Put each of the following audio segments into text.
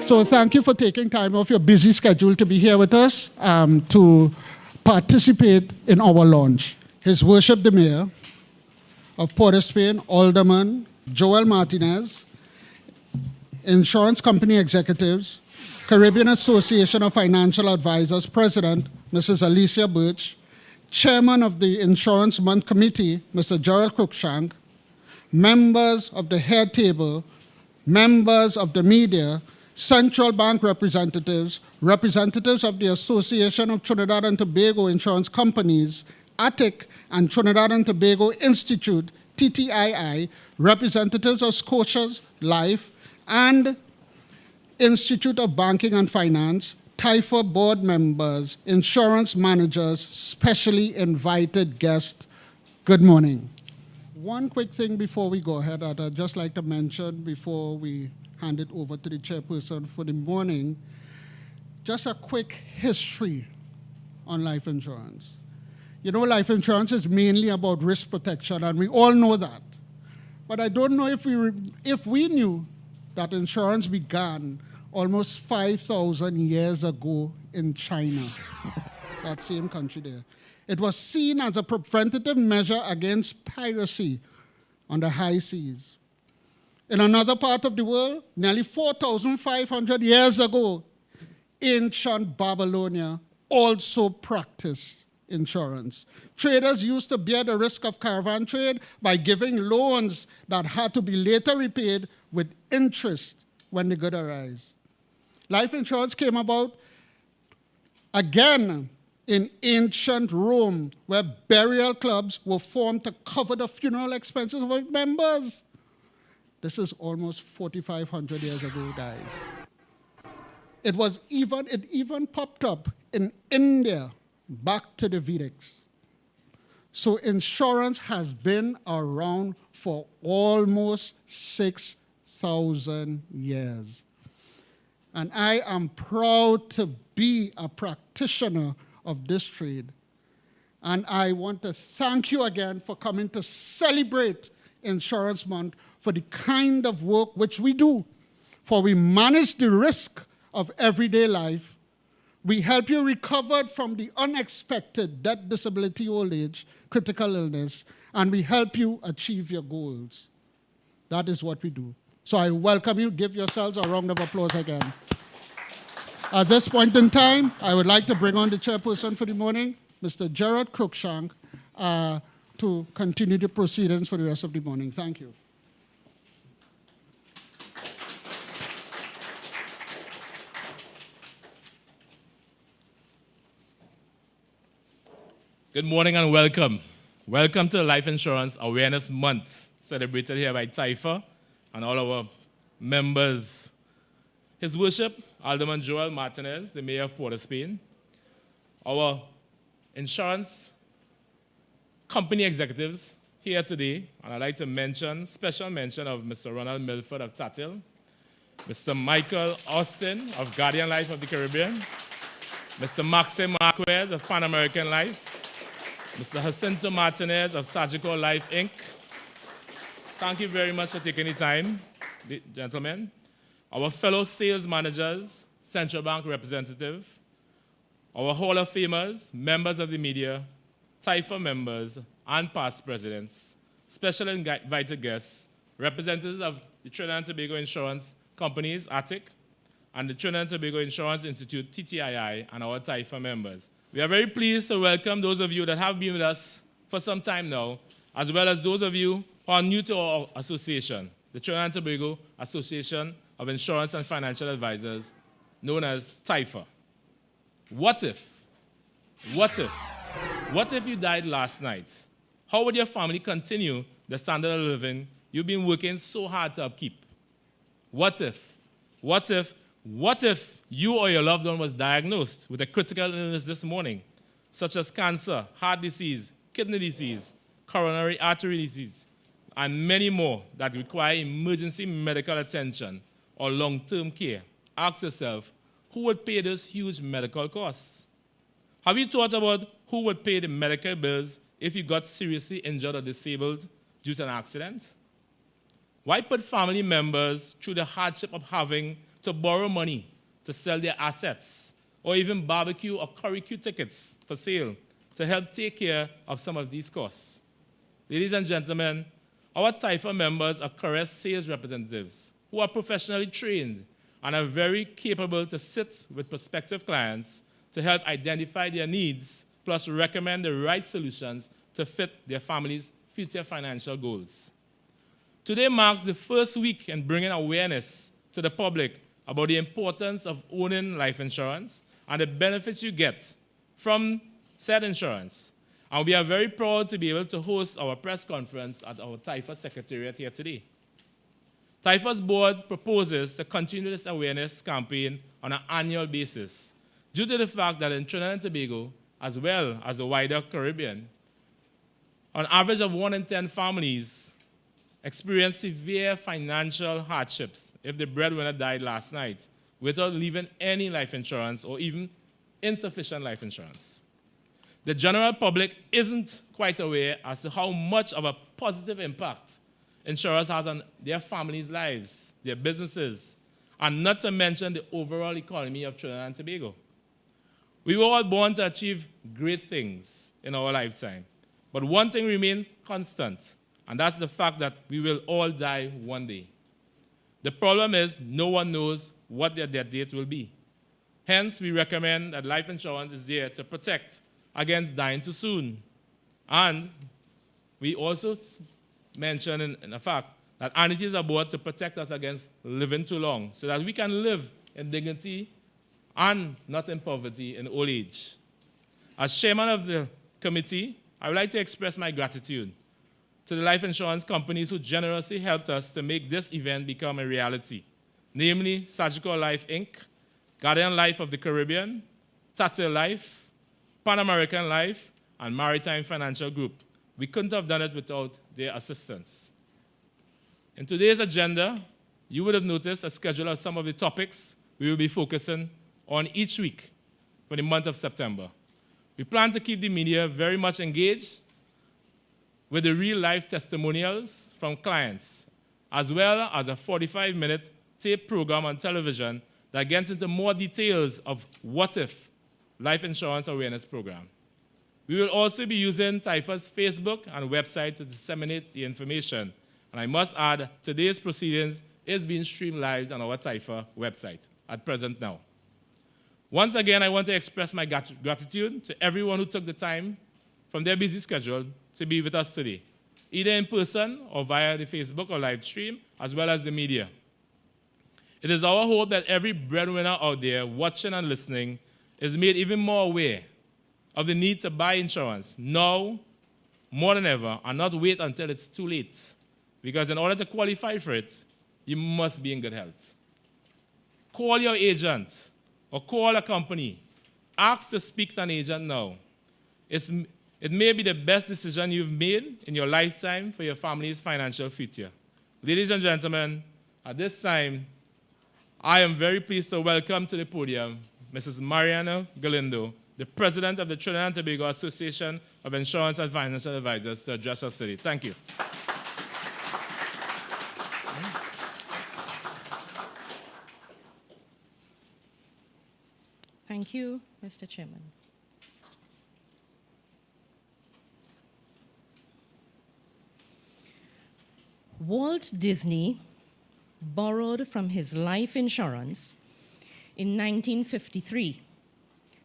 So thank you for taking time off your busy schedule to be here with us to participate in our launch. His Worship the Mayor of Port of Spain, Alderman Joel Martinez, insurance company executives, Caribbean Association of Financial Advisors President, Mrs. Alicia Birch, Chairman of the Insurance Month Committee, Mr. Gerald Cruikshank, members of the head table, members of the media, central bank representatives, representatives of the Association of Trinidad and Tobago Insurance Companies, ATIC and Trinidad and Tobago Institute, TTAI, representatives of Scotia's Life and Institute of Banking and Finance, TAIFA board members, insurance managers, specially invited guests, good morning. One quick thing before we go ahead, I'd just like to mention before we hand it over to the chairperson for the morning, just a quick history on life insurance. You know, life insurance is mainly about risk protection, and we all know that. But I don't know if we knew that insurance began almost 5,000 years ago in China, that same country there. It was seen as a preventative measure against piracy on the high seas. In another part of the world, nearly 4,500 years ago, ancient Babylonia also practiced insurance. Traders used to bear the risk of caravan trade by giving loans that had to be later repaid with interest when the good arise. Life insurance came about again in ancient Rome, where burial clubs were formed to cover the funeral expenses of its members. This is almost 4,500 years ago, guys. It even popped up in India back to the Vedics. So insurance has been around for almost 6,000 years. And I am proud to be a practitioner of this trade. And I want to thank you again for coming to celebrate Insurance Month for the kind of work which we do. For we manage the risk of everyday life. We help you recover from the unexpected death, disability, old age, critical illness, and we help you achieve your goals. That is what we do. So I welcome you. Give yourselves a round of applause again. At this point in time, I would like to bring on the chairperson for the morning, Mr. Gerald Cruikshank, to continue the proceedings for the rest of the morning. Thank you. Good morning and welcome. Welcome to the Life Insurance Awareness Month, celebrated here by TAIFA and all our members. His Worship, Alderman Joel Martinez, the Mayor of Port of Spain, our insurance company executives here today, and I'd like to special mention of Mr. Ronald Milford of Tatil, Mr. Michael Austin of Guardian Life of the Caribbean, Mr. Maxim Marquez of Pan American Life, Mr. Jacinto Martinez of Sagicor Life, Inc. Thank you very much for taking the time, gentlemen. Our fellow sales managers, central bank representative, our Hall of Famers, members of the media, TAIFA members, and past presidents, special invited guests, representatives of the Trinidad and Tobago Insurance Companies, ATIC, and the Trinidad and Tobago Insurance Institute, TTAI, and our TAIFA members. We are very pleased to welcome those of you that have been with us for some time now, as well as those of you who are new to our association, the Trinidad and Tobago Association of Insurance and Financial Advisors, known as TAIFA. What if you died last night? How would your family continue the standard of living you've been working so hard to upkeep? What if you or your loved one was diagnosed with a critical illness this morning, such as cancer, heart disease, kidney disease, coronary artery disease, and many more that require emergency medical attention or long-term care? Ask yourself, who would pay those huge medical costs? Have you thought about who would pay the medical bills if you got seriously injured or disabled due to an accident? Why put family members through the hardship of having to borrow money to sell their assets, or even barbecue or curry tickets for sale to help take care of some of these costs. Ladies and gentlemen, our TAIFA members are career sales representatives who are professionally trained and are very capable to sit with prospective clients to help identify their needs, plus recommend the right solutions to fit their family's future financial goals. Today marks the first week in bringing awareness to the public about the importance of owning life insurance and the benefits you get from said insurance. And we are very proud to be able to host our press conference at our TAIFA Secretariat here today. TAIFA's board proposes to continue this awareness campaign on an annual basis due to the fact that in Trinidad and Tobago, as well as the wider Caribbean, on average of 1 in 10 families experience severe financial hardships if the breadwinner died last night without leaving any life insurance or even insufficient life insurance. The general public isn't quite aware as to how much of a positive impact insurance has on their families' lives, their businesses, and not to mention the overall economy of Trinidad and Tobago. We were all born to achieve great things in our lifetime, but one thing remains constant, and that's the fact that we will all die one day. The problem is no one knows what their death date will be. Hence, we recommend that life insurance is there to protect against dying too soon. And we also mention in the fact that annuity is aboard to protect us against living too long so that we can live in dignity and not in poverty in old age. As chairman of the committee, I would like to express my gratitude to the life insurance companies who generously helped us to make this event become a reality, namely Sagicor Life Inc., Guardian Life of the Caribbean, Tata Life, Pan American Life, and Maritime Financial Group. We couldn't have done it without their assistance. In today's agenda, you would have noticed a schedule of some of the topics we will be focusing on each week for the month of September. We plan to keep the media very much engaged with the real-life testimonials from clients, as well as a 45-minute tape program on television that gets into more details of What If Life Insurance Awareness Program. We will also be using TAIFA's Facebook and website to disseminate the information. And I must add, today's proceedings is being streamed live on our TAIFA website at present now. Once again, I want to express my gratitude to everyone who took the time from their busy schedule to be with us today, either in person or via the Facebook or live stream, as well as the media. It is our hope that every breadwinner out there watching and listening is made even more aware of the need to buy insurance now more than ever and not wait until it's too late. Because in order to qualify for it, you must be in good health. Call your agent or call a company. Ask to speak to an agent now. It may be the best decision you've made in your lifetime for your family's financial future. Ladies and gentlemen, at this time, I am very pleased to welcome to the podium Mrs. Mariana Galindo, the President of the Trinidad and Tobago Association of Insurance and Financial Advisors, to address us today. Thank you. Thank you, Mr. Chairman. Walt Disney borrowed from his life insurance in 1953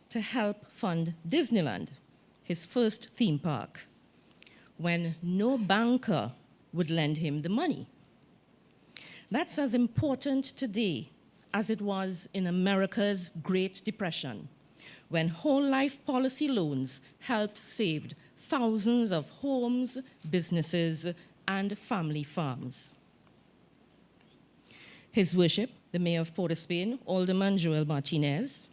to help fund Disneyland, his first theme park, when no banker would lend him the money. That's as important today as it was in America's Great Depression, when whole life policy loans helped save thousands of homes, businesses, and family farms. His Worship, the Mayor of Port of Spain, Alderman Joel Martinez,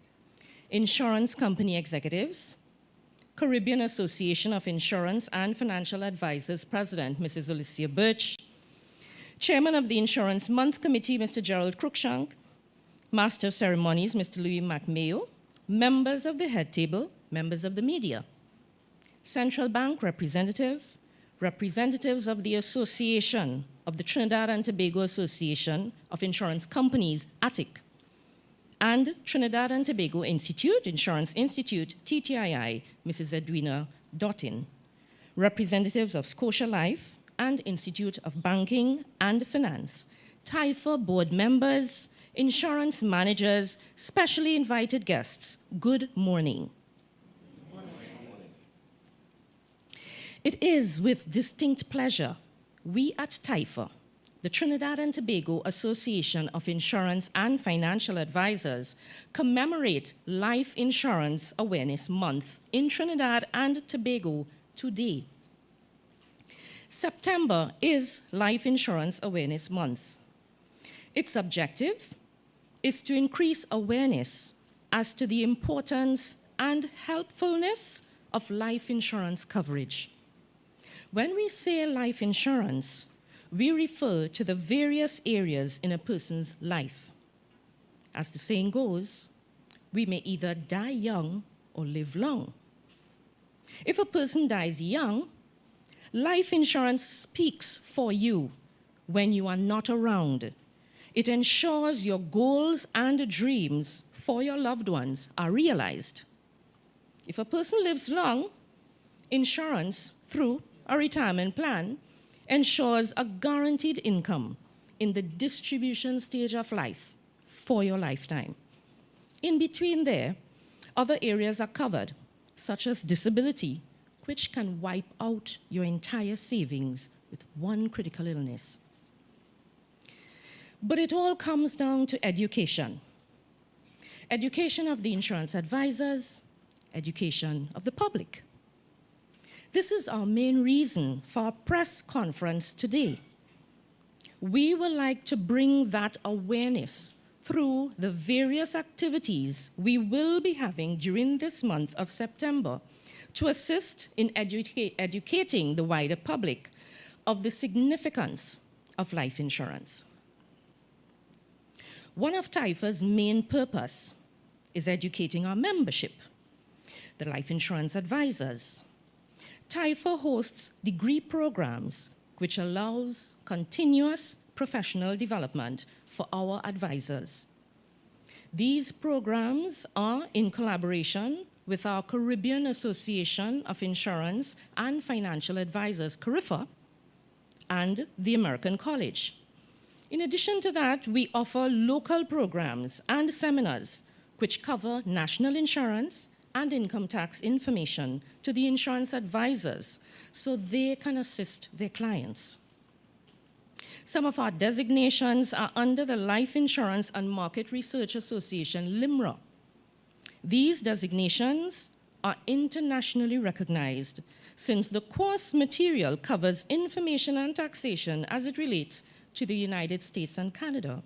insurance company executives, Caribbean Association of Insurance and Financial Advisors President, Mrs. Alicia Birch, Chairman of the Insurance Month Committee, Mr. Gerald Cruikshank, Master of Ceremonies, Mr. Louis McMayo, members of the head table, members of the media, Central Bank representative, representatives of the Association of the Trinidad and Tobago Association of Insurance Companies, ATIC, and Trinidad and Tobago Institute, Insurance Institute, TTAI, Mrs. Edwina Dottin, representatives of Scotia Life and Institute of Banking and Finance, TAIFA board members, insurance managers, specially invited guests, good morning. It is with distinct pleasure we at TAIFA, the Trinidad and Tobago Association of Insurance and Financial Advisors, commemorate Life Insurance Awareness Month in Trinidad and Tobago today. September is Life Insurance Awareness Month. Its objective is to increase awareness as to the importance and helpfulness of life insurance coverage. When we say life insurance, we refer to the various areas in a person's life. As the saying goes, we may either die young or live long. If a person dies young, life insurance speaks for you when you are not around. It ensures your goals and dreams for your loved ones are realized. If a person lives long, insurance through a retirement plan ensures a guaranteed income in the distribution stage of life for your lifetime. In between there, other areas are covered, such as disability, which can wipe out your entire savings with one critical illness. But it all comes down to education. Education of the insurance advisors, education of the public. This is our main reason for our press conference today. We would like to bring that awareness through the various activities we will be having during this month of September to assist in educating the wider public of the significance of life insurance. One of TAIFA's main purpose is educating our membership, the life insurance advisors. TAIFA hosts degree programs which allows continuous professional development for our advisors. These programs are in collaboration with our Caribbean Association of Insurance and Financial Advisors, CARIFA, and the American College. In addition to that, we offer local programs and seminars which cover national insurance and income tax information to the insurance advisors so they can assist their clients. Some of our designations are under the Life Insurance and Market Research Association, LIMRA. These designations are internationally recognized since the course material covers information and taxation as it relates to the United States and Canada.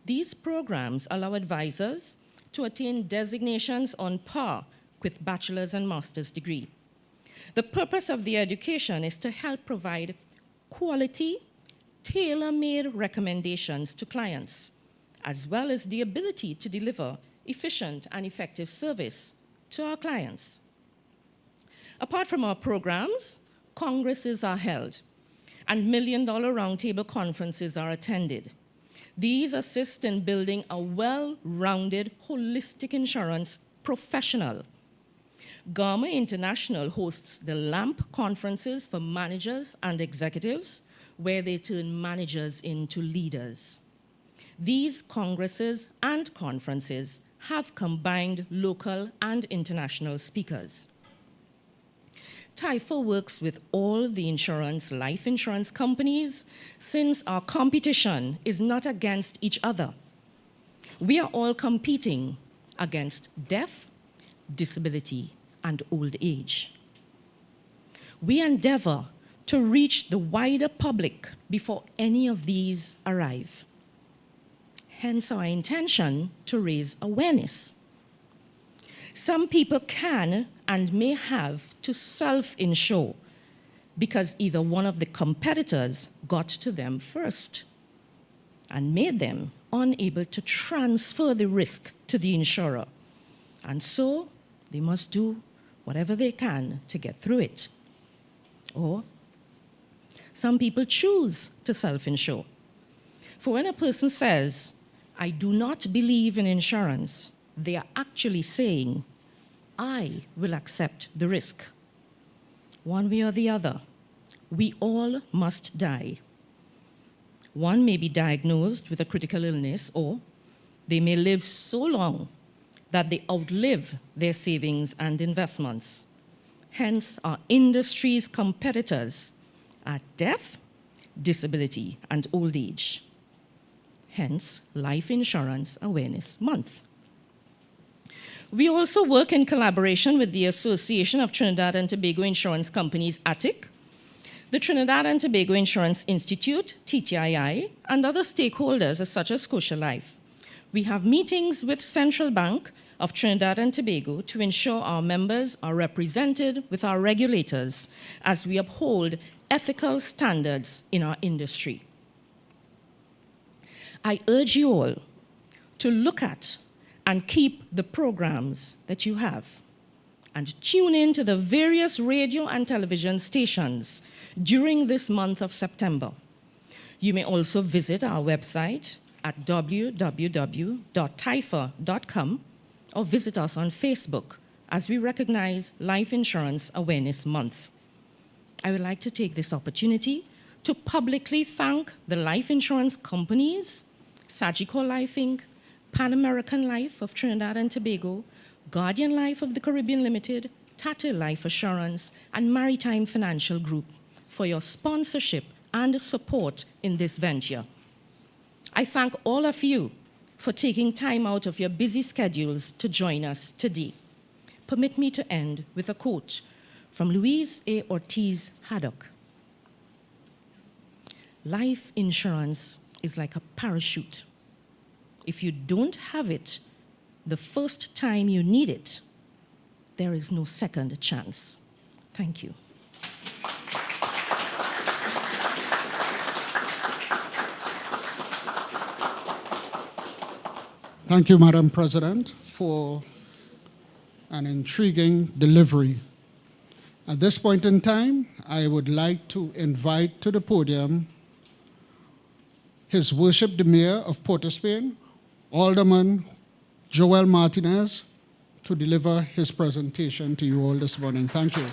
These programs allow advisors to attain designations on par with bachelor's and master's degree. The purpose of the education is to help provide quality, tailor-made recommendations to clients, as well as the ability to deliver efficient and effective service to our clients. Apart from our programs, congresses are held and million-dollar roundtable conferences are attended. These assist in building a well-rounded, holistic insurance professional. GAMA International hosts the LAMP conferences for managers and executives, where they turn managers into leaders. These congresses and conferences have combined local and international speakers. TAIFA works with all the life insurance companies, since our competition is not against each other. We are all competing against death, disability, and old age. We endeavor to reach the wider public before any of these arrive. Hence our intention to raise awareness. Some people can and may have to self-insure because either one of the competitors got to them first and made them unable to transfer the risk to the insurer. And so they must do whatever they can to get through it. Or some people choose to self-insure. For when a person says, I do not believe in insurance. They are actually saying, I will accept the risk. One way or the other, we all must die. One may be diagnosed with a critical illness, or they may live so long that they outlive their savings and investments. Hence, our industry's competitors are death, disability, and old age. Hence, Life Insurance Awareness Month. We also work in collaboration with the Association of Trinidad and Tobago Insurance Companies, ATIC, the Trinidad and Tobago Insurance Institute, TTAI, and other stakeholders such as Scotia Life. We have meetings with Central Bank of Trinidad and Tobago to ensure our members are represented with our regulators as we uphold ethical standards in our industry. I urge you all to look at and keep the programs that you have and tune in to the various radio and television stations during this month of September. You may also visit our website at www.taifa.com or visit us on Facebook as we recognize Life Insurance Awareness Month. I would like to take this opportunity to publicly thank the life insurance companies, Sagicor Life Inc., Pan American Life of Trinidad and Tobago, Guardian Life of the Caribbean Limited, Tata Life Assurance, and Maritime Financial Group for your sponsorship and support in this venture. I thank all of you for taking time out of your busy schedules to join us today. Permit me to end with a quote from Louise A. Ortiz Haddock. Life insurance is like a parachute. If you don't have it the first time you need it, there is no second chance. Thank you. Thank you, Madam President, for an intriguing delivery. At this point in time, I would like to invite to the podium His Worship the Mayor of Port of Spain, Alderman Joel Martinez, to deliver his presentation to you all this morning. Thank you.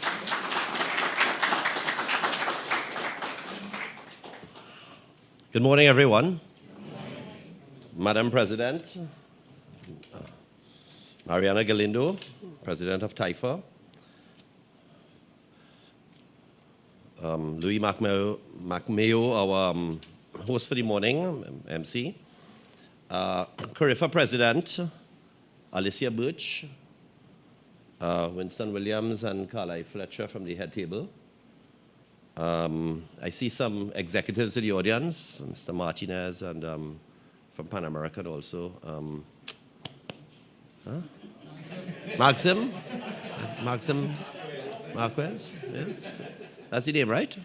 Good morning, everyone. Madam President, Mariana Galindo, President of TAIFA, Louis MacMayo, our host for the morning, MC, CARIFA President, Alicia Birch, Winston Williams, and Carly Fletcher from the head table. I see some executives in the audience, Mr. Martinez, and from Pan American also. Maxim Marquez, yeah, that's the name, right?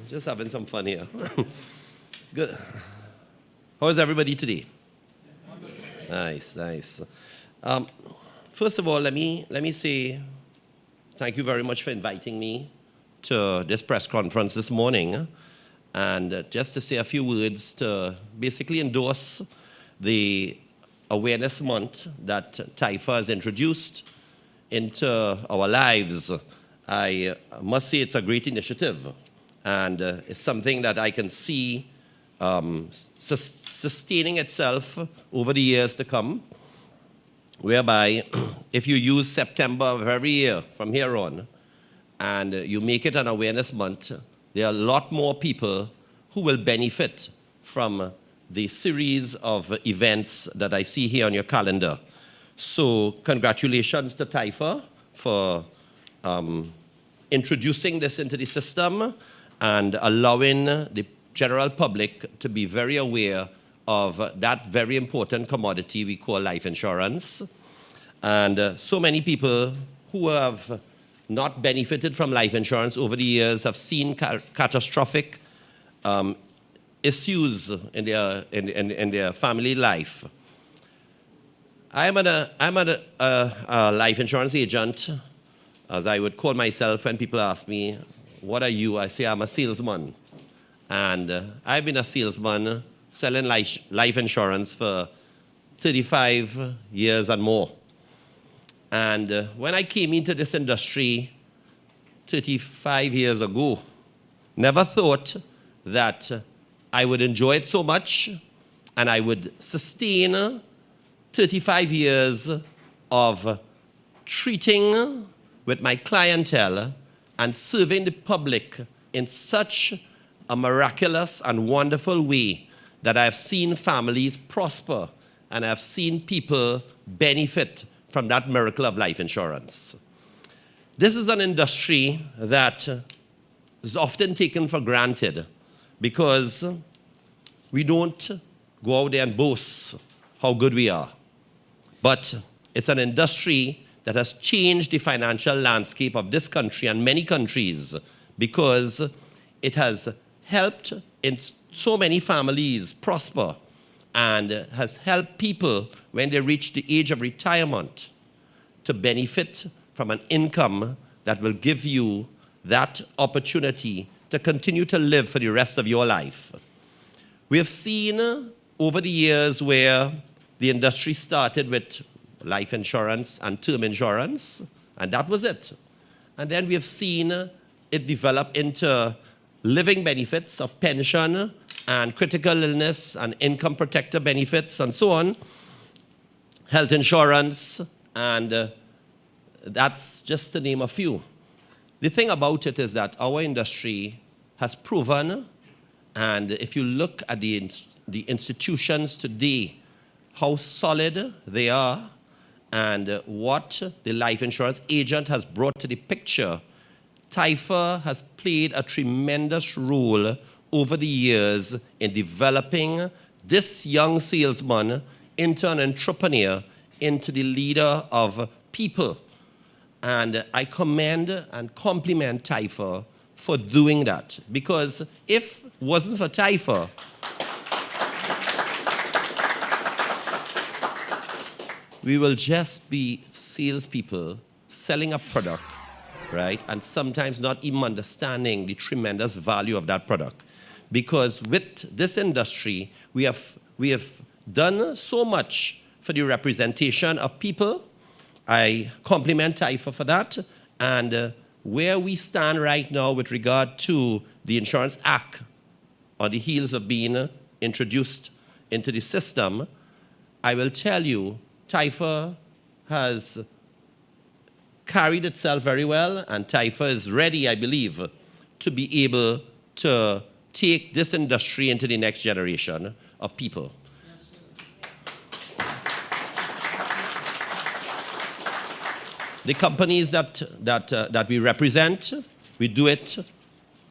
Just having some fun here. Good. How is everybody today? Nice, nice. First of all, let me say thank you very much for inviting me to this press conference this morning, and just to say a few words to basically endorse the awareness month that TAIFA has introduced into our lives. I must say it's a great initiative, and it's something that I can see sustaining itself over the years to come, whereby if you use September of every year from here on, and you make it an awareness month, there are a lot more people who will benefit from the series of events that I see here on your calendar. So congratulations to TAIFA for introducing this into the system and allowing the general public to be very aware of that very important commodity we call life insurance. And so many people who have not benefited from life insurance over the years have seen catastrophic issues in their family life. I'm a life insurance agent, as I would call myself when people ask me, what are you? I say I'm a salesman. And I've been a salesman selling life insurance for 35 years and more. And when I came into this industry 35 years ago, never thought that I would enjoy it so much and I would sustain 35 years of treating with my clientele and serving the public in such a miraculous and wonderful way that I have seen families prosper and I have seen people benefit from that miracle of life insurance. This is an industry that is often taken for granted because we don't go out there and boast how good we are. But it's an industry that has changed the financial landscape of this country and many countries because it has helped in so many families prosper and has helped people when they reach the age of retirement to benefit from an income that will give you that opportunity to continue to live for the rest of your life. We have seen over the years where the industry started with life insurance and term insurance, and that was it. And then we have seen it develop into living benefits of pension and critical illness and income protector benefits and so on, health insurance, and that's just to name a few. The thing about it is that our industry has proven, and if you look at the institutions today, how solid they are, and what the life insurance agent has brought to the picture, TTAIFA has played a tremendous role over the years in developing this young salesman into an entrepreneur, into the leader of people. And I commend and compliment TTAIFA for doing that. Because if it wasn't for TTAIFA, we will just be salespeople selling a product, right? And sometimes not even understanding the tremendous value of that product. Because with this industry, we have done so much for the representation of people. I compliment TTAIFA for that. And where we stand right now with regard to the Insurance Act, on the heels of being introduced into the system, I will tell you, TTAIFA has carried itself very well, and TTAIFA is ready, I believe, to be able to take this industry into the next generation of people. The companies that we represent, we do it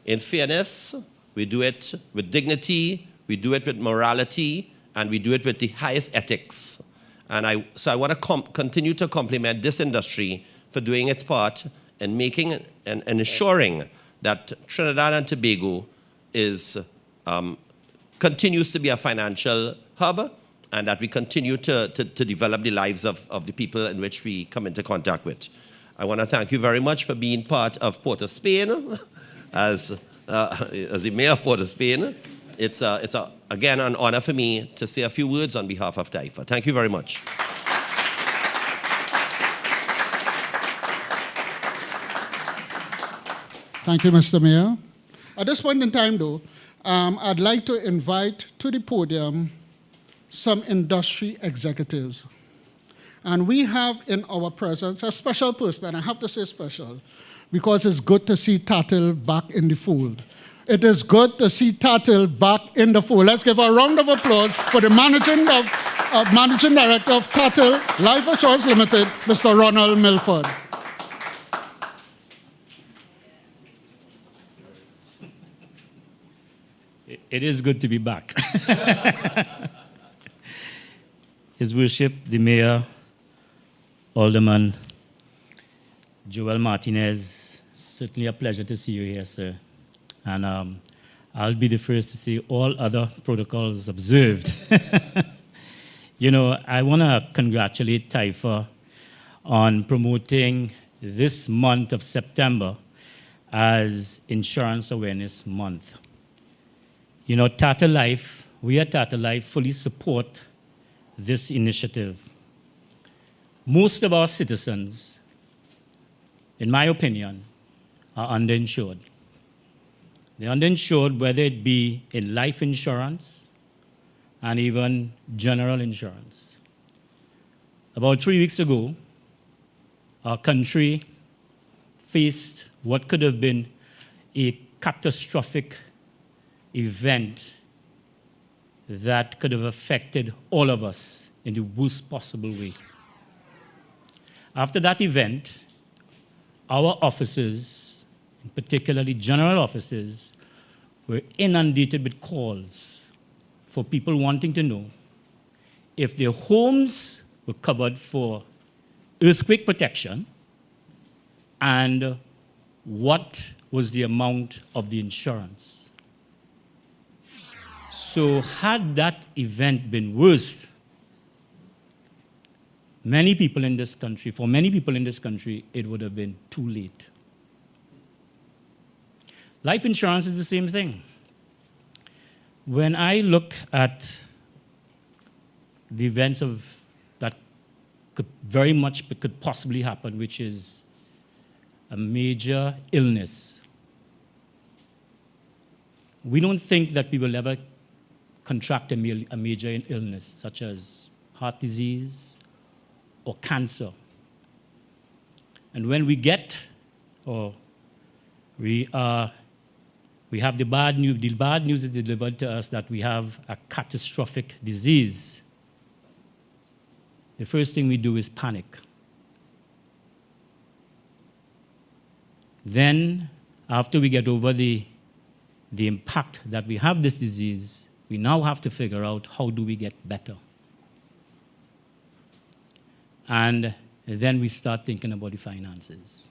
in fairness, we do it with dignity, we do it with morality, and we do it with the highest ethics. And so I want to continue to compliment this industry for doing its part in making and ensuring that Trinidad and Tobago continues to be a financial hub, and that we continue to develop the lives of the people in which we come into contact with. I want to thank you very much for being part of Port of Spain as the mayor of Port of Spain. It's again an honor for me to say a few words on behalf of TTAIFA. Thank you very much. Thank you, Mr. Mayor. At this point in time, though, I'd like to invite to the podium some industry executives. And we have in our presence a special person, and I have to say special, because it's good to see Tatil back in the fold. It is good to see Tatil back in the fold. Let's give a round of applause for the Managing Director of Tatil Life Insurance Limited, Mr. Ronald Milford. It is good to be back. His Worship, the Mayor, Alderman Joel Martinez, certainly a pleasure to see you here, sir. And I'll be the first to say all other protocols observed. You know, I want to congratulate TTAIFA on promoting this month of September as Insurance Awareness Month. You know, Tata Life, we at Tata Life fully support this initiative. Most of our citizens, in my opinion, are underinsured. They're underinsured, whether it be in life insurance and even general insurance. About 3 weeks ago, our country faced what could have been a catastrophic event that could have affected all of us in the worst possible way. After that event, our offices, particularly general offices, were inundated with calls for people wanting to know if their homes were covered for earthquake protection and what was the amount of the insurance. So had that event been worse, for many people in this country, it would have been too late. Life insurance is the same thing. When I look at the events that could possibly happen, which is a major illness, we don't think that we will ever contract a major illness such as heart disease or cancer. And when we get, or we have the bad news is delivered to us that we have a catastrophic disease, the first thing we do is panic. Then, after we get over the impact that we have this disease, we now have to figure out how do we get better. And then we start thinking about the finances.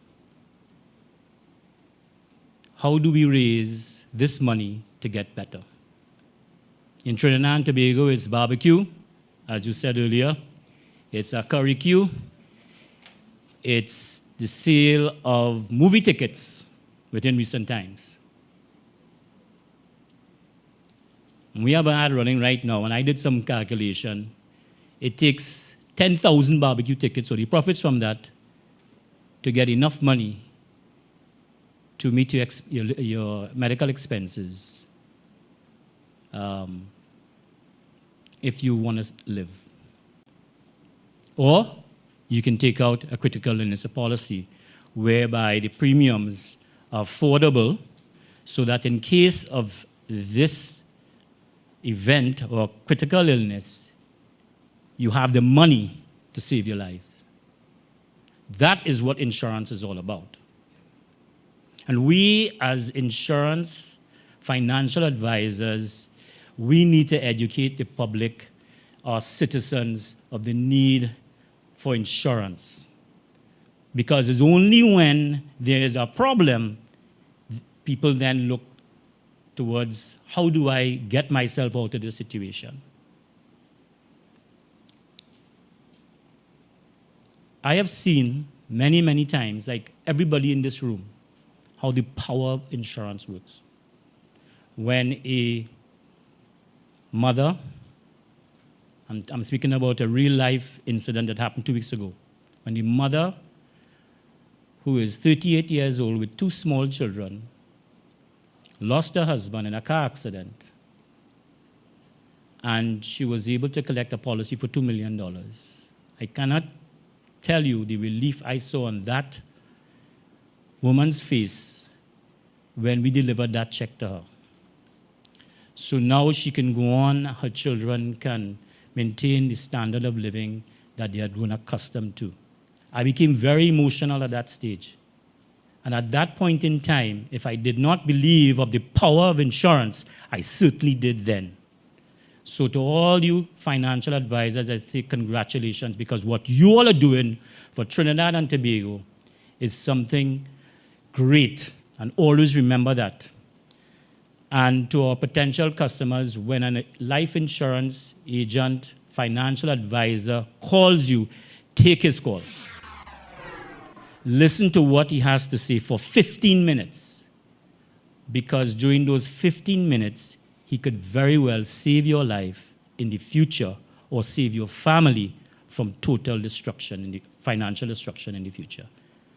How do we raise this money to get better? In Trinidad and Tobago, it's barbecue, as you said earlier. It's a curry queue. It's the sale of movie tickets within recent times. We have an ad running right now, and I did some calculation. It takes 10,000 barbecue tickets, so the profits from that, to get enough money to meet your medical expenses if you want to live. Or you can take out a critical illness policy whereby the premiums are affordable so that in case of this event or critical illness, you have the money to save your life. That is what insurance is all about. And we, as insurance financial advisors, we need to educate the public, our citizens, of the need for insurance. Because it's only when there is a problem, people then look towards how do I get myself out of this situation. I have seen many, many times, like everybody in this room, how the power of insurance works. When a mother, I'm speaking about a real life incident that happened 2 weeks ago, when the mother, who is 38 years old with 2 small children, lost her husband in a car accident, and she was able to collect a policy for $2 million. I cannot tell you the relief I saw on that woman's face when we delivered that check to her. So now she can go on, her children can maintain the standard of living that they had grown accustomed to. I became very emotional at that stage. And at that point in time, if I did not believe of the power of insurance, I certainly did then. So to all you financial advisors, I say congratulations, because what you all are doing for Trinidad and Tobago is something great, and always remember that. And to our potential customers, when a life insurance agent, financial advisor calls you, take his call. Listen to what he has to say for 15 minutes, because during those 15 minutes, he could very well save your life in the future or save your family from total destruction, financial destruction in the future.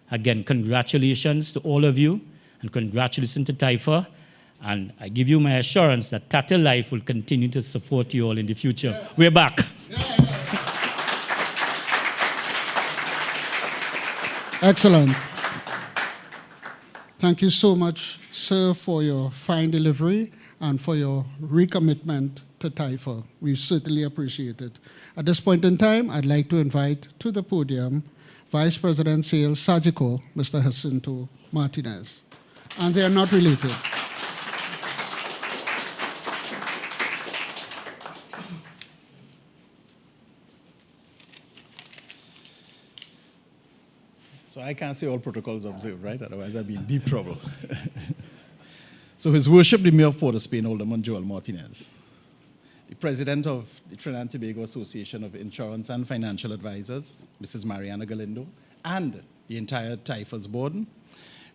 Again, congratulations to all of you, and congratulations to TTAIFA. And I give you my assurance that Tata Life will continue to support you all in the future. We're back. Excellent. Thank you so much, sir, for your fine delivery and for your recommitment to TTAIFA. We certainly appreciate it. At this point in time, I'd like to invite to the podium Vice President Sales Sagico, Mr. Jacinto Martinez. And they are not related. So I can't say all protocols observed, right? Otherwise I'd be in deep trouble. So His Worship the Mayor of Port of Spain, Alderman Joel Martinez, the President of the Trinidad and Tobago Association of Insurance and Financial Advisors, Mrs. Mariana Galindo, and the entire TAIFA's board,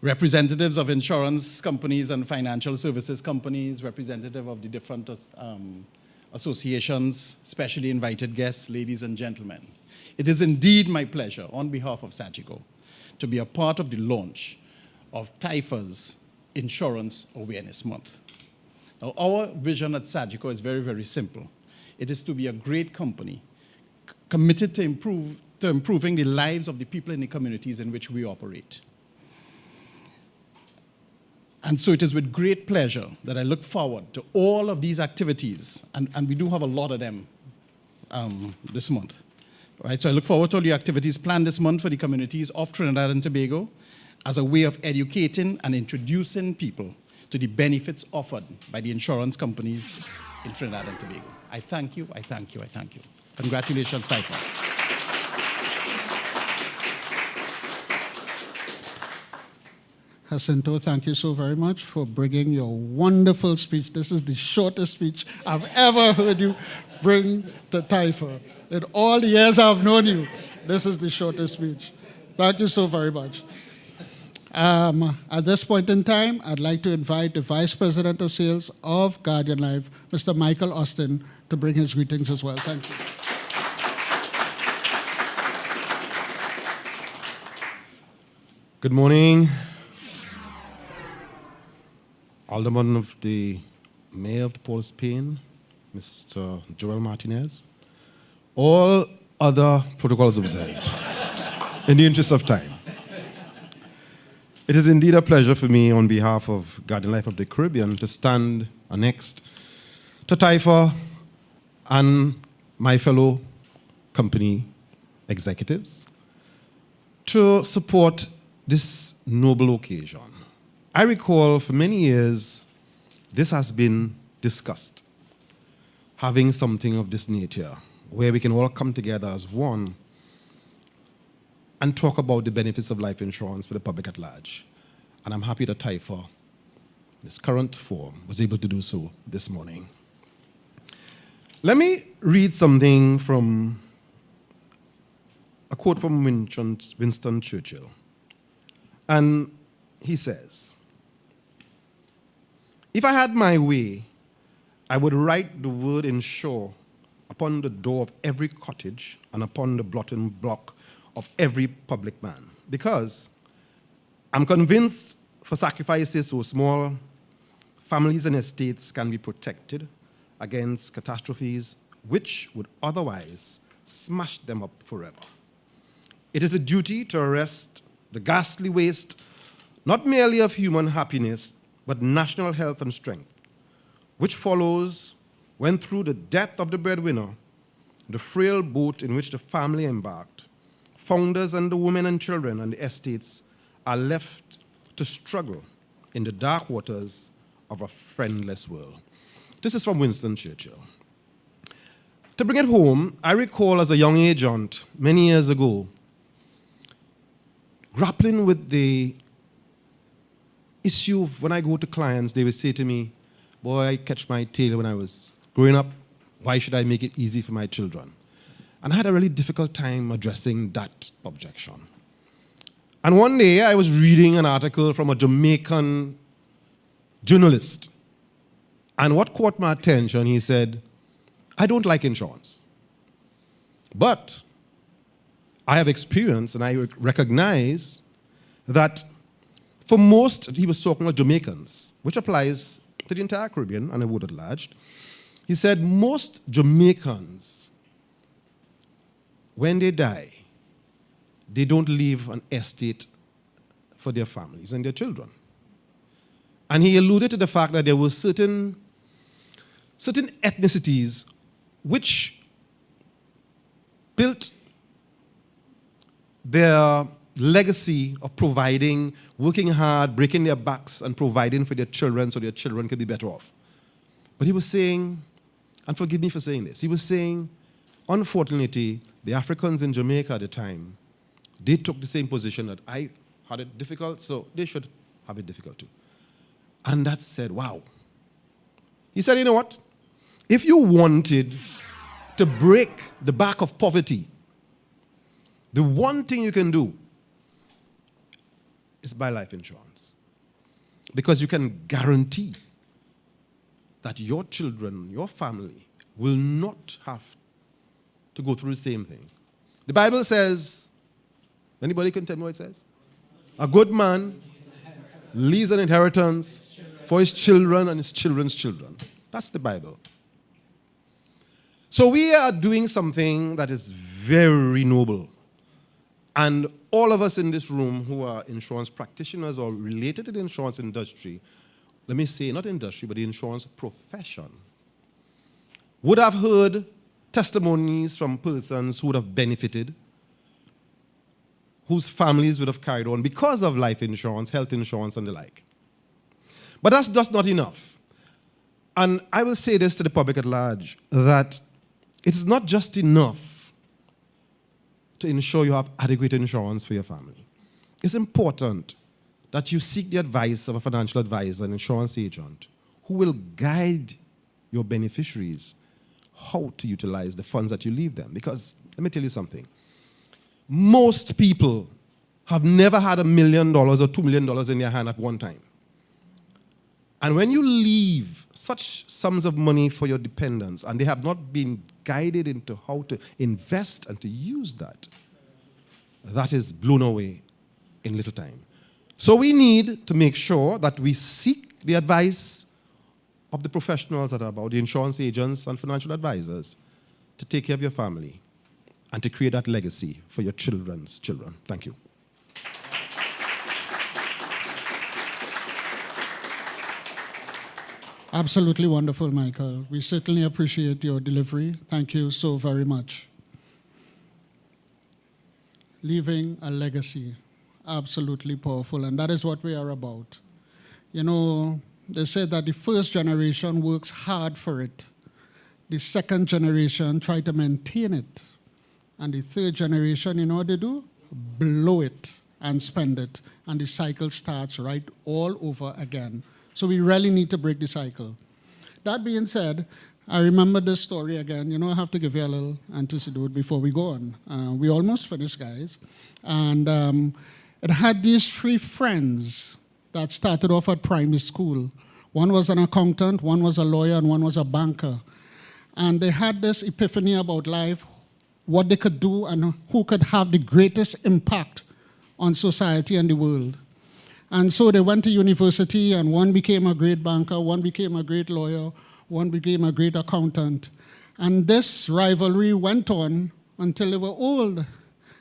representatives of insurance companies and financial services companies, representative of the different associations, specially invited guests, ladies and gentlemen. It is indeed my pleasure, on behalf of Sagico, to be a part of the launch of TAIFA's Insurance Awareness Month. Now, our vision at Sagico is very, very simple. It is to be a great company committed to improving the lives of the people in the communities in which we operate. And so it is with great pleasure that I look forward to all of these activities, and we do have a lot of them this month. Right, so I look forward to all the activities planned this month for the communities of Trinidad and Tobago as a way of educating and introducing people to the benefits offered by the insurance companies in Trinidad and Tobago. I thank you, I thank you, I thank you. Congratulations, TAIFA. Jacinto, thank you so very much for bringing your wonderful speech. This is the shortest speech I've ever heard you bring to TAIFA. In all the years I've known you, this is the shortest speech. Thank you so very much. At this point in time, I'd like to invite the Vice President of Sales of Guardian Life, Mr. Michael Austin, to bring his greetings as well. Thank you. Good morning, Alderman of the Mayor of the Port of Spain, Mr. Joel Martinez. All other protocols observed, in the interest of time. It is indeed a pleasure for me, on behalf of Guardian Life of the Caribbean, to stand next to TAIFA and my fellow company executives to support this noble occasion. I recall for many years this has been discussed, having something of this nature, where we can all come together as one and talk about the benefits of life insurance for the public at large. And I'm happy that TAIFA, this current form, was able to do so this morning. Let me read something from a quote from Winston Churchill. And he says, "If I had my way, I would write the word insure upon the door of every cottage and upon the blotting block of every public man. Because I'm convinced for sacrifices so small, families and estates can be protected against catastrophes which would otherwise smash them up forever. It is a duty to arrest the ghastly waste, not merely of human happiness, but national health and strength, which follows when through the death of the breadwinner, the frail boat in which the family embarked, founders and the women and children and the estates are left to struggle in the dark waters of a friendless world." This is from Winston Churchill. To bring it home, I recall as a young agent many years ago, grappling with the issue of when I go to clients, they would say to me, "Boy, I catch my tail when I was growing up. Why should I make it easy for my children?" And I had a really difficult time addressing that objection. And one day I was reading an article from a Jamaican journalist. And what caught my attention, he said, I don't like insurance. But I have experience and I recognize that for most, he was talking about Jamaicans, which applies to the entire Caribbean and the world at large. He said most Jamaicans, when they die, they don't leave an estate for their families and their children. And he alluded to the fact that there were certain ethnicities which built their legacy of providing, working hard, breaking their backs, and providing for their children so their children could be better off. But he was saying, and forgive me for saying this, he was saying, unfortunately, the Africans in Jamaica at the time, they took the same position that I had it difficult, so they should have it difficult too. And that said, wow. He said, you know what? If you wanted to break the back of poverty, the one thing you can do is buy life insurance. Because you can guarantee that your children, your family, will not have to go through the same thing. The Bible says, anybody can tell me what it says? A good man leaves an inheritance for his children and his children's children. That's the Bible. So we are doing something that is very noble. And all of us in this room who are insurance practitioners or related to the insurance industry, let me say, not industry, but the insurance profession, would have heard testimonies from persons who would have benefited, whose families would have carried on because of life insurance, health insurance, and the like. But that's just not enough. And I will say this to the public at large, that it's not just enough to ensure you have adequate insurance for your family. It's important that you seek the advice of a financial advisor, an insurance agent, who will guide your beneficiaries how to utilize the funds that you leave them. Because let me tell you something. Most people have never had $1 million or $2 million in their hand at one time. And when you leave such sums of money for your dependents and they have not been guided into how to invest and to use that, that is blown away in little time. So we need to make sure that we seek the advice of the professionals that are about, the insurance agents and financial advisors, to take care of your family and to create that legacy for your children's children. Thank you. Absolutely wonderful, Michael. We certainly appreciate your delivery. Thank you so very much. Leaving a legacy, absolutely powerful, and that is what we are about. You know, they say that the first generation works hard for it. The second generation try to maintain it. And the third generation, you know what they do? Blow it and spend it. And the cycle starts right all over again. So we really need to break the cycle. That being said, I remember this story again. You know, I have to give you a little antidote before we go on. We almost finished, guys. And it had these three friends that started off at primary school. One was an accountant, one was a lawyer, and one was a banker. And they had this epiphany about life, what they could do and who could have the greatest impact on society and the world. And so they went to university, and one became a great banker, one became a great lawyer, one became a great accountant. And this rivalry went on until they were old.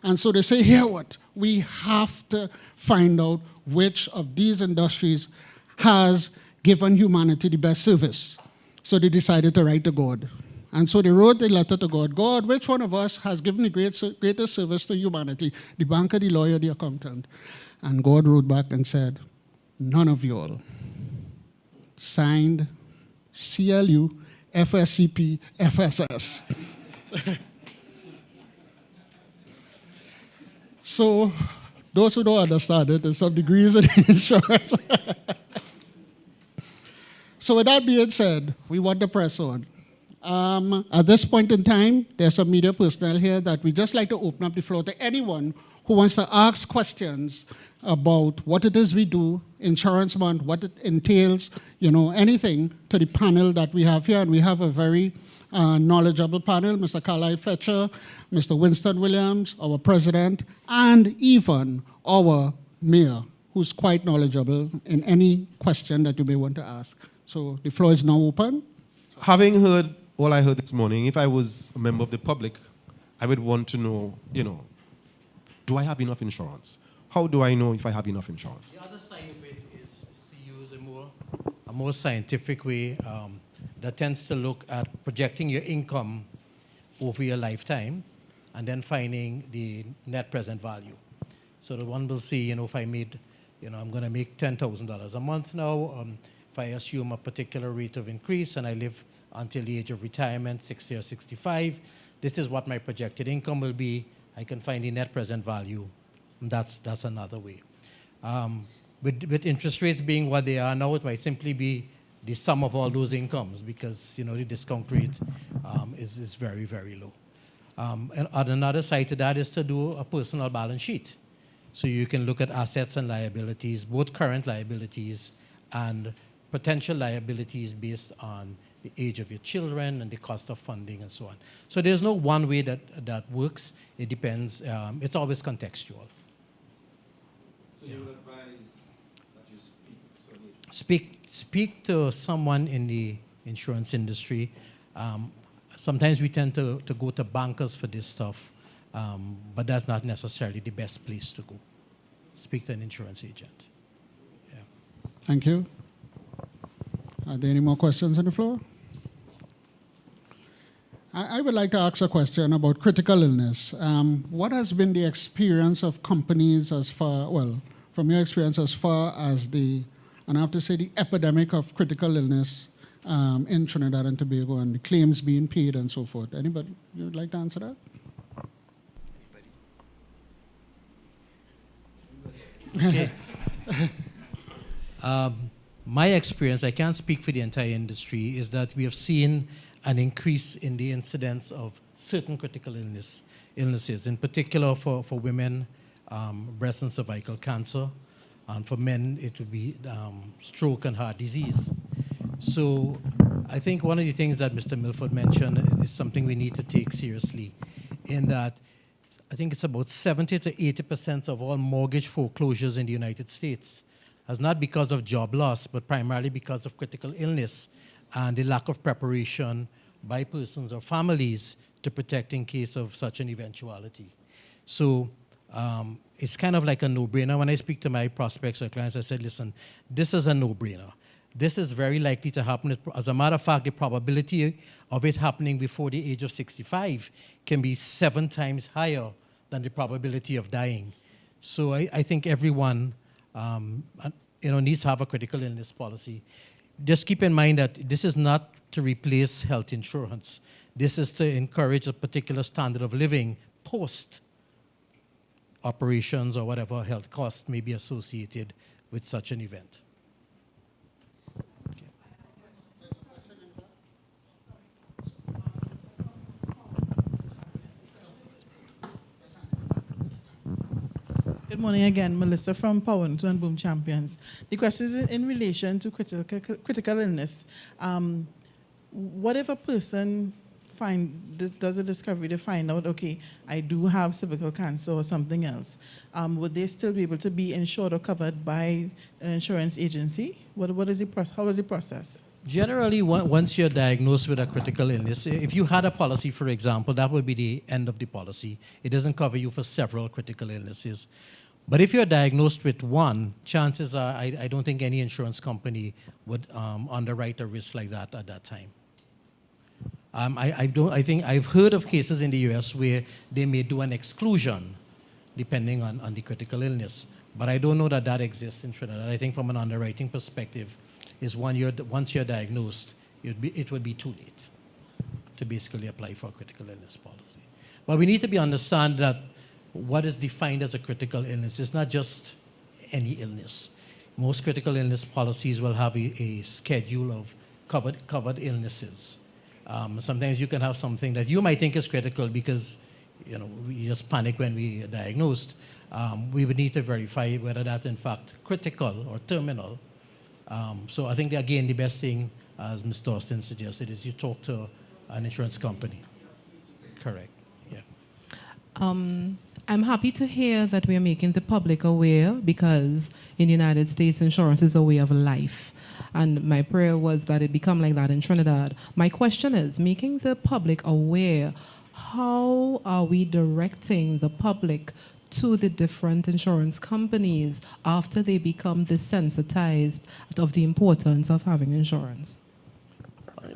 And so they say, here what? We have to find out which of these industries has given humanity the best service. So they decided to write to God. And so they wrote a letter to God. God, which one of us has given the greatest service to humanity? The banker, the lawyer, the accountant. And God wrote back and said, none of you all. Signed, CLU, FSCP, FSS. So those who don't understand it, there's some degrees in insurance. So with that being said, we want to press on. At this point in time, there's some media personnel here that we just like to open up the floor to anyone who wants to ask questions about what it is we do, Insurance Month, what it entails, anything to the panel that we have here. And we have a very knowledgeable panel, Mr. Carlisle Fletcher, Mr. Winston Williams, our president, and even our mayor, who's quite knowledgeable in any question that you may want to ask. So the floor is now open. Having heard all I heard this morning, if I was a member of the public, I would want to know, do I have enough insurance? How do I know if I have enough insurance? The other side of it is to use a more scientific way that tends to look at projecting your income over your lifetime and then finding the net present value. So the one will see, if I made, I'm going to make $10,000 a month now. If I assume a particular rate of increase and I live until the age of retirement, 60 or 65, this is what my projected income will be. I can find the net present value. That's another way. With interest rates being what they are now, it might simply be the sum of all those incomes because the discount rate is very, very low. And on another side to that is to do a personal balance sheet. So you can look at assets and liabilities, both current liabilities and potential liabilities based on the age of your children and the cost of funding and so on. So there's no one way that works. It depends. It's always contextual. So you would advise that you speak to Speak to someone in the insurance industry. Sometimes we tend to go to bankers for this stuff, but that's not necessarily the best place to go. Speak to an insurance agent. Yeah. Thank you. Are there any more questions on the floor? I would like to ask a question about critical illness. What has been the experience of companies from your experience as far as the epidemic of critical illness in Trinidad and Tobago and the claims being paid and so forth? Anybody you would like to answer that? Okay. My experience, I can't speak for the entire industry, is that we have seen an increase in the incidence of certain critical illnesses, in particular for women, breast and cervical cancer, and for men it would be stroke and heart disease. So I think one of the things that Mr. Milford mentioned is something we need to take seriously, in that I think it's about 70 to 80% of all mortgage foreclosures in the United States is not because of job loss, but primarily because of critical illness and the lack of preparation by persons or families to protect in case of such an eventuality. So it's kind of like a no-brainer. When I speak to my prospects or clients, I said, listen, this is a no-brainer. This is very likely to happen. As a matter of fact, the probability of it happening before the age of 65 can be 7 times higher than the probability of dying. So I think everyone needs to have a critical illness policy. Just keep in mind that this is not to replace health insurance. This is to encourage a particular standard of living post operations or whatever health costs may be associated with such an event. Good morning again, Melissa from Power and Boom Champions. The question is in relation to critical illness. What if a person does a discovery to find out, okay, I do have cervical cancer or something else? Would they still be able to be insured or covered by an insurance agency? What is the process? How is the process? Generally, once you're diagnosed with a critical illness, if you had a policy, for example, that would be the end of the policy. It doesn't cover you for several critical illnesses. But if you're diagnosed with one, chances are I don't think any insurance company would underwrite a risk like that at that time. I think I've heard of cases in the US where they may do an exclusion depending on the critical illness. But I don't know that exists in Trinidad. I think from an underwriting perspective, is once you're diagnosed, it would be too late to basically apply for a critical illness policy. But we need to understand that what is defined as a critical illness is not just any illness. Most critical illness policies will have a schedule of covered illnesses. Sometimes you can have something that you might think is critical because, we just panic when we are diagnosed. We would need to verify whether that's in fact critical or terminal. So I think, again, the best thing, as Ms. Dawson suggested, is you talk to an insurance company. Correct, yeah. I'm happy to hear that we are making the public aware because in the United States, insurance is a way of life. And my prayer was that it become like that in Trinidad. My question is, making the public aware, how are we directing the public to the different insurance companies after they become desensitized of the importance of having insurance?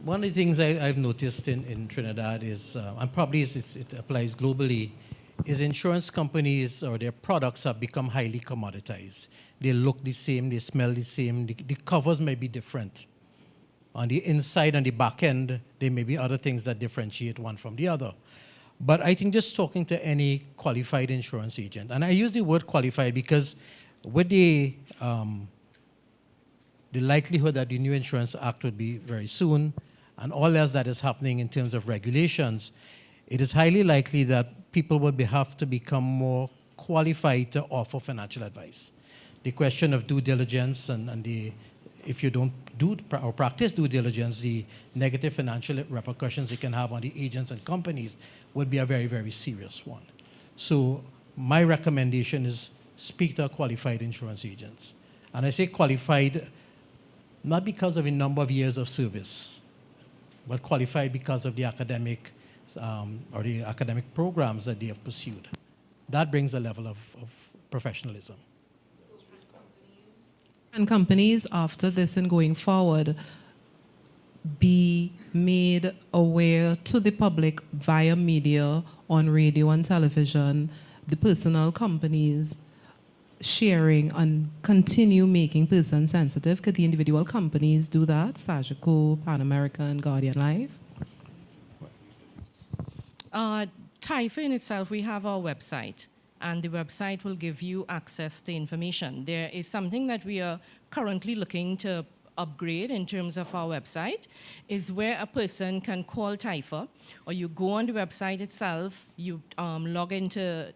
One of the things I've noticed in Trinidad is, and probably it applies globally, is insurance companies or their products have become highly commoditized. They look the same, they smell the same, the covers may be different. On the inside, on the back end, there may be other things that differentiate one from the other. But I think just talking to any qualified insurance agent, and I use the word qualified because with the likelihood that the new Insurance Act would be very soon, and all else that is happening in terms of regulations, it is highly likely that people will have to become more qualified to offer financial advice. The question of due diligence and if you don't do or practice due diligence, the negative financial repercussions it can have on the agents and companies would be a very, very serious one. So my recommendation is speak to a qualified insurance agent. And I say qualified not because of a number of years of service, but qualified because of the academic or the academic programs that they have pursued. That brings a level of professionalism. And companies, after this and going forward, be made aware to the public via media, on radio and television, the personal companies sharing and continue making person sensitive? Could the individual companies do that? Stagico, Pan American, Guardian Life? TAIFA in itself, we have our website, and the website will give you access to information. There is something that we are currently looking to upgrade in terms of our website, is where a person can call TAIFA, or you go on the website itself, you log into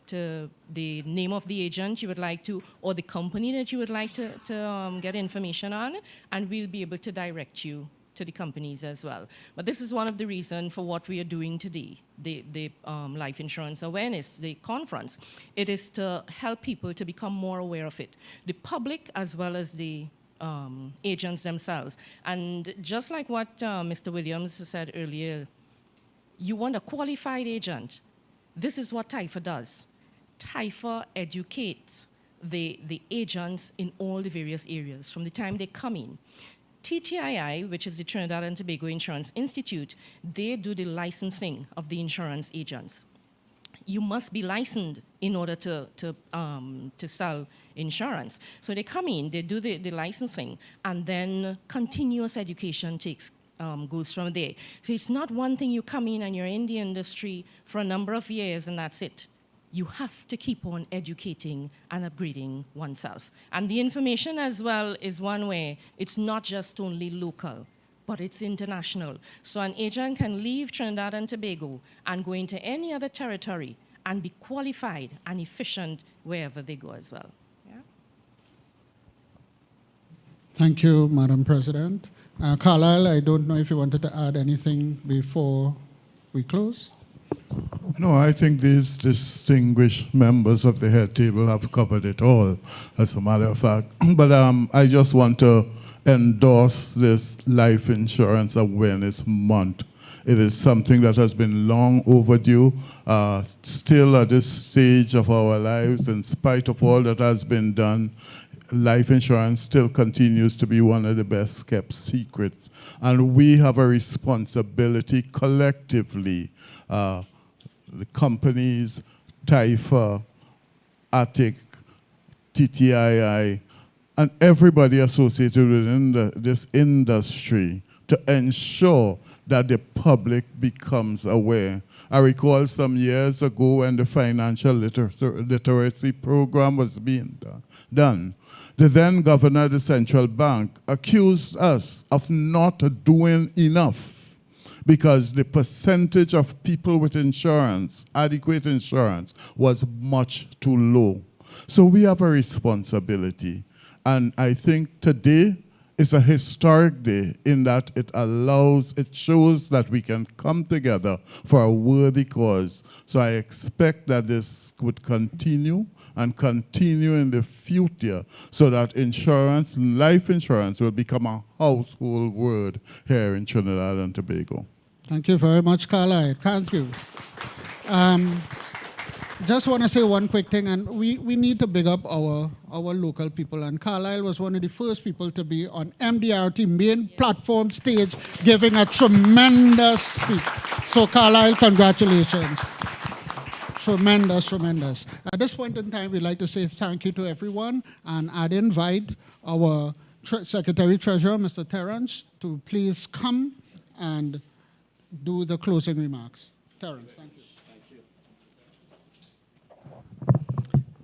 the name of the agent you would like to, or the company that you would like to get information on, and we'll be able to direct you to the companies as well. But this is one of the reasons for what we are doing today, the life insurance awareness, the conference. It is to help people to become more aware of it, the public as well as the agents themselves. And just like what Mr. Williams said earlier, you want a qualified agent. This is what TAIFA does. TAIFA educates the agents in all the various areas from the time they come in. TTAI, which is the Trinidad and Tobago Insurance Institute, they do the licensing of the insurance agents. You must be licensed in order to sell insurance. So they come in, they do the licensing, and then continuous education goes from there. So it's not one thing you come in and you're in the industry for a number of years and that's it. You have to keep on educating and upgrading oneself. And the information as well is one way. It's not just only local, but it's international. So an agent can leave Trinidad and Tobago and go into any other territory and be qualified and efficient wherever they go as well. Yeah? Thank you, Madam President. Carlisle, I don't know if you wanted to add anything before we close. No, I think these distinguished members of the head table have covered it all, as a matter of fact. But I just want to endorse this Life Insurance Awareness Month. It is something that has been long overdue. Still at this stage of our lives, in spite of all that has been done, life insurance still continues to be one of the best kept secrets. And we have a responsibility collectively, the companies, TAIFA, ATIC, TTAI, and everybody associated within this industry to ensure that the public becomes aware. I recall some years ago when the financial literacy program was being done. The then governor of the central bank accused us of not doing enough because the percentage of people with insurance, adequate insurance, was much too low. So we have a responsibility. And I think today is a historic day in that it shows that we can come together for a worthy cause. So I expect that this would continue and continue in the future so that insurance, life insurance, will become a household word here in Trinidad and Tobago. Thank you very much, Carlisle. Thank you. Just want to say one quick thing, and we need to big up our local people. And Carlisle was one of the first people to be on MDRT main platform stage, giving a tremendous speech. So Carlisle, congratulations. Tremendous, tremendous. At this point in time, we'd like to say thank you to everyone, and I'd invite our Secretary-Treasurer, Mr. Terrence, to please come and do the closing remarks. Terrence, thank you.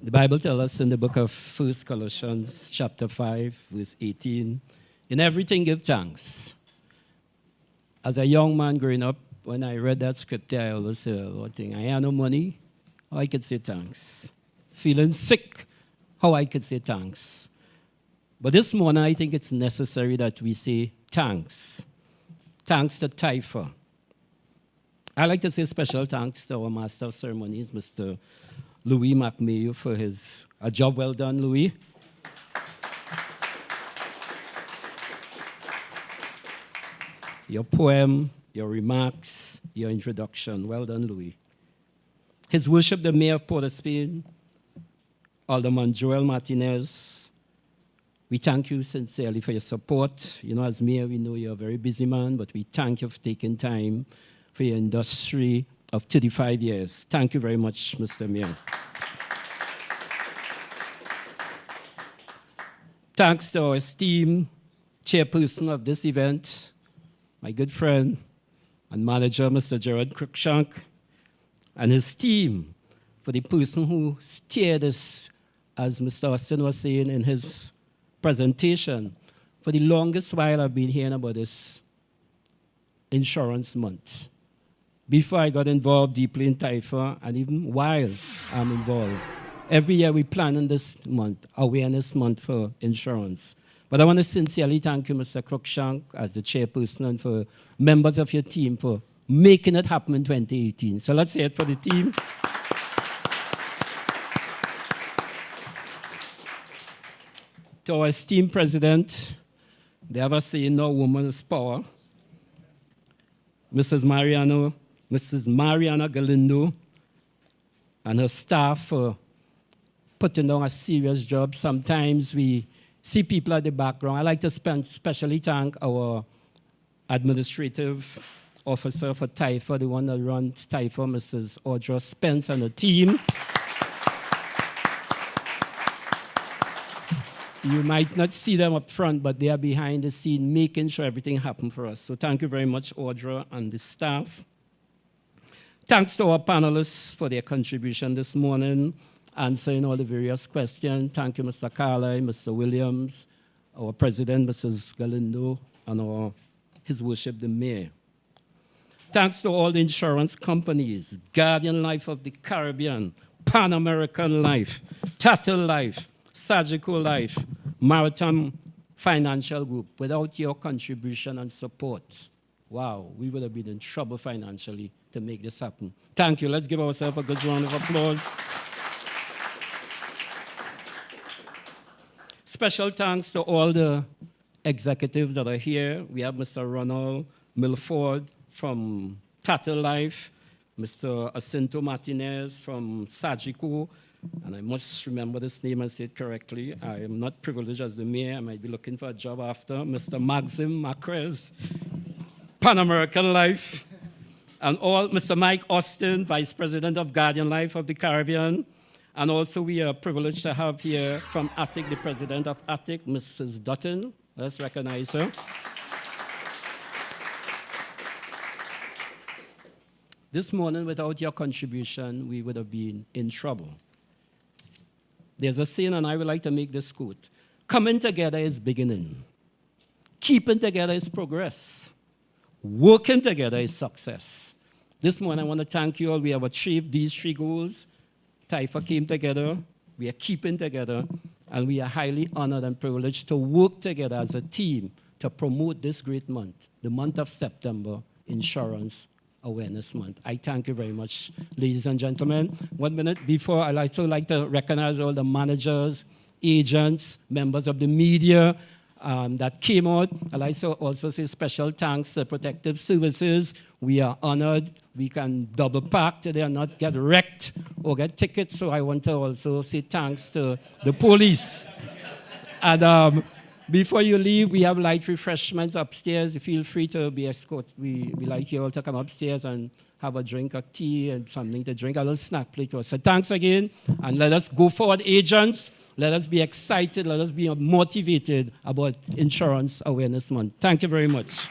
The Bible tells us in the book of 1 Colossians chapter 5, verse 18, in everything give thanks. As a young man growing up, when I read that scripture, I always say, Lord, I have no money, how I could say thanks. Feeling sick, how I could say thanks. But this morning, I think it's necessary that we say thanks. Thanks to TTAIFA. I like to say special thanks to our Master of Ceremonies, Mr. Louis McMayo, for a job well done, Louis. Your poem, your remarks, your introduction, well done, Louis. His Worship, the Mayor of Port of Spain, Alderman Joel Martinez, we thank you sincerely for your support. You know, as Mayor, we know you're a very busy man, but we thank you for taking time for your industry of 35 years. Thank you very much, Mr. Mayor. Thanks to our esteemed chairperson of this event, my good friend and manager, Mr. Gerard Cruikshank, and his team for the person who steered us, as Mr. Austin was saying in his presentation. For the longest while I've been hearing about this insurance month. Before I got involved deeply in TTAIFA, and even while I'm involved, every year we plan on this month, Awareness Month for Insurance. But I want to sincerely thank you, Mr. Cruikshank, as the chairperson, and for members of your team for making it happen in 2018. So let's say it for the team. To our esteemed president, they have a saying, no woman is power. Mrs. Mariana Galindo and her staff for putting down a serious job. Sometimes we see people at the background. I like to especially thank our administrative officer for TTAIFA, the one that runs TTAIFA, Mrs. Audra Spence, and her team. You might not see them up front, but they are behind the scene making sure everything happens for us. So thank you very much, Audra and the staff. Thanks to our panelists for their contribution this morning, answering all the various questions. Thank you, Mr. Carlisle, Mr. Williams, our president, Mrs. Galindo, and His Worship the Mayor. Thanks to all the insurance companies, Guardian Life of the Caribbean, Pan American Life, Tattle Life, Surgical Life, Maritime Financial Group. Without your contribution and support, wow, we would have been in trouble financially to make this happen. Thank you. Let's give ourselves a good round of applause. Special thanks to all the executives that are here. We have Mr. Ronald Milford from Tattle Life, Mr. Jacinto Martinez from Sagico, and I must remember this name and say it correctly. I am not privileged as the mayor. I might be looking for a job after. Mr. Maxim Macrez, Pan American Life, and all Mr. Mike Austin, Vice President of Guardian Life of the Caribbean. And also we are privileged to have here from ATIC, the President of ATIC, Mrs. Dutton. Let's recognize her. This morning, without your contribution, we would have been in trouble. There's a saying, and I would like to make this quote. Coming together is beginning. Keeping together is progress. Working together is success. This morning, I want to thank you all. We have achieved these 3 goals. TTAIFA came together. We are keeping together. And we are highly honored and privileged to work together as a team to promote this great month, the month of September, Insurance Awareness Month. I thank you very much, ladies and gentlemen. 1 minute before, I'd also like to recognize all the managers, agents, members of the media that came out. I'd like to also say special thanks to Protective Services. We are honored. We can double park today and not get wrecked or get tickets. So I want to also say thanks to the police. And before you leave, we have light refreshments upstairs. Feel free to be escorted. We like you all to come upstairs and have a drink of tea and something to drink, a little snack plate. So thanks again, and let us go forward, agents. Let us be excited. Let us be motivated about Insurance Awareness Month. Thank you very much.